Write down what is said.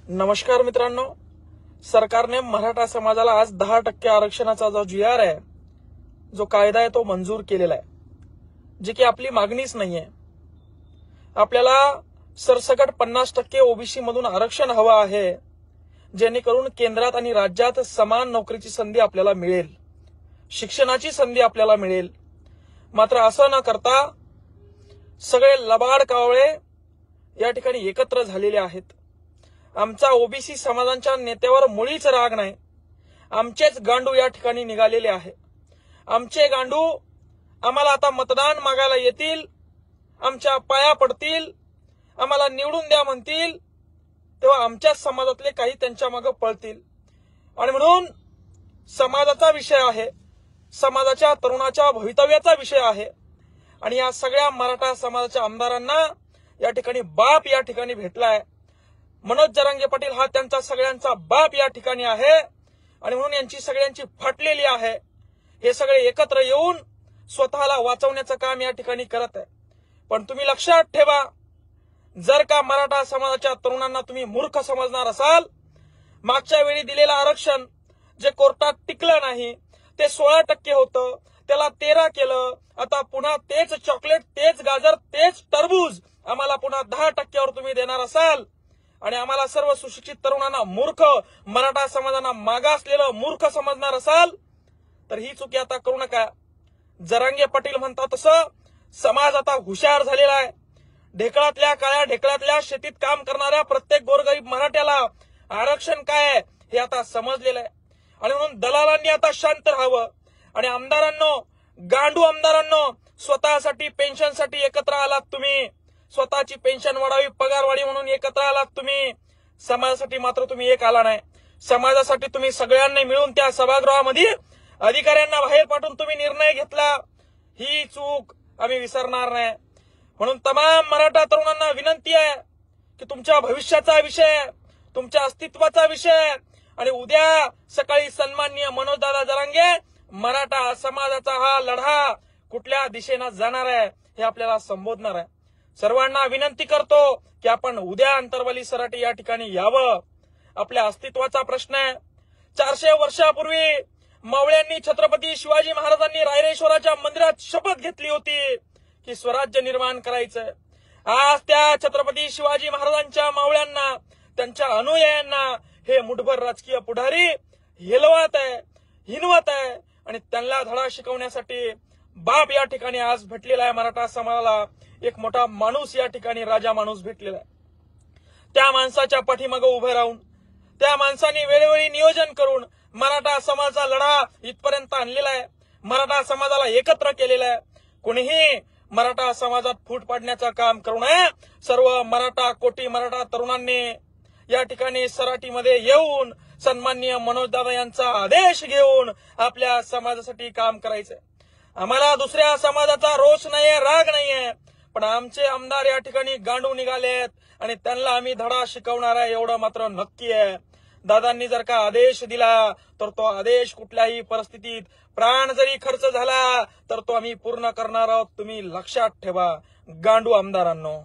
नमस्कार मित्रांनो, सरकारने मराठा समाजाला आज 10% आरक्षणाचा जो GR आहे, जो कायदा आहे तो मंजूर केलेला आहे, जी की आपली मागणीच नाहीये। आपल्याला सरसकट 50% ओबीसी मधून आरक्षण हवं आहे, जेणेकरून केंद्रात आणि राज्यात समान नोकरीची संधी आपल्याला मिळेल, शिक्षणाची संधी आपल्याला मिळेल। मात्र असं न करता सगळे लबाड कावळे या ठिकाणी एकत्र झालेले आहेत। आमचा ओबीसी समाजाच्या नेत्यावर मुळीच राग नाही। आमचेच गांडू या ठिकाणी निघालेले आहे। आमचे गांडू आम्हाला आता मतदान मागायला येतील, आमच्या पाया पडतील, आम्हाला निवडून द्या म्हणतील, तेव्हा आमच्या समाजातले काही त्यांच्या मागे पळतील। आणि म्हणून समाजाचा विषय आहे, समाजाच्या तरुणाच्या भवितव्याचा विषय आहे। आणि या सगळ्या मराठा समाजाच्या आमदारांना या ठिकाणी बाप या ठिकाणी भेटलाय। मनोज जरांगे पाटील हा त्यांचा सगळ्यांचा बाप या ठिकाणी आहे आणि म्हणून यांची सगळ्यांची फाटलेली आहे। हे सगळे एकत्र येऊन स्वतःला वाचवण्याचं काम या ठिकाणी करत आहे। पण तुम्ही लक्षात ठेवा, जर का मराठा समाजाच्या तरुणांना तुम्ही मूर्ख समजणार असाल, मागच्या वेळी दिलेलं आरक्षण जे कोर्टात टिकलं नाही ते 16% होतं, त्याला 13 केलं। आता पुन्हा तेच चॉकलेट, तेच गाजर, तेच टरबूज आम्हाला पुन्हा 10%वर तुम्ही देणार असाल आणि आम्हाला सर्व सुशिक्षित तरुणांना मूर्ख, मराठा समाजाला मागासलेलं मूर्ख समजणार असाल, तर ही चुकी आता करू नका। जरांगे पाटील म्हणतात तसं समाज आता हुशार झालेला आहे। ढेकळातल्या काळ्या ढेकळातल्या शेतीत काम करणाऱ्या प्रत्येक गोरगरीब मराठ्याला आरक्षण काय आहे हे आता समजलेलं आहे। आणि म्हणून दलालांनी आता शांत राहावं। आणि आमदारांनो, गांडू आमदारांनो, स्वतःसाठी पेन्शनसाठी एकत्र आलात तुम्ही, स्वतःची पेन्शन वाढावी, पगार वाढी म्हणून एकत्र आलात तुम्ही, समाजासाठी मात्र तुम्ही एक आला नाही। समाजासाठी तुम्ही सगळ्यांनी मिळून त्या सभागृहामध्ये अधिकाऱ्यांना बाहेर पाठवून तुम्ही निर्णय घेतला, ही चूक आम्ही विसरणार नाही। म्हणून तमाम मराठा तरुणांना विनंती आहे की तुमच्या भविष्याचा विषय, तुमच्या अस्तित्वाचा विषय आणि उद्या सकाळी सन्माननीय मनोजदादा जरांगे मराठा समाजाचा हा लढा कुठल्या दिशेने जाणार आहे हे आपल्याला संबोधणार आहे। सर्वांना विनंती करतो की आपण उद्या अंतरवली सराटी या ठिकाणी यावं। आपल्या अस्तित्वाचा प्रश्न आहे। 400 वर्षापूर्वी मावळ्यांनी छत्रपती शिवाजी महाराजांनी रायरेश्वराच्या मंदिरात शपथ घेतली होती की स्वराज्य निर्माण करायचंय। आज त्या छत्रपती शिवाजी महाराजांच्या मावळ्यांना, त्यांच्या अनुयायांना हे मुठभर राजकीय पुढारी हेलवत आहे, हिनवत आहे आणि त्यांना धडा शिकवण्यासाठी बाप या ठिकाणी आज भेटलेला आहे। मराठा समाजाला एक मोठा माणूस या ठिकाणी, राजा माणूस भेटलेला आहे। त्या माणसाच्या पाठीमागे उभे राहून, त्या माणसाने वेळोवेळी नियोजन करून मराठा समाजाचा लढा इथपर्यंत आणलेला आहे, मराठा समाजाला एकत्र केलेला आहे। कोणीही मराठा समाजात फूट पाडण्याचं काम करू नये। सर्व मराठा कोटी मराठा तरुणांनी या ठिकाणी सराटीमध्ये येऊन सन्माननीय मनोजदादा यांचा आदेश घेऊन आपल्या समाजासाठी काम करायचंय। आम्हाला दुसऱ्या समाजाचा रोष नाहीये, राग नाहीये, पण आमचे आमदार या ठिकाणी गांडू निघालेत आणि त्यांना आम्ही धडा शिकवणार आहे एवढं मात्र नक्की आहे। दादांनी जर का आदेश दिला तर तो आदेश कुठल्याही परिस्थितीत, प्राण जरी खर्च झाला तर तो आम्ही पूर्ण करणार आहोत। तुम्ही लक्षात ठेवा गांडू आमदारांनो।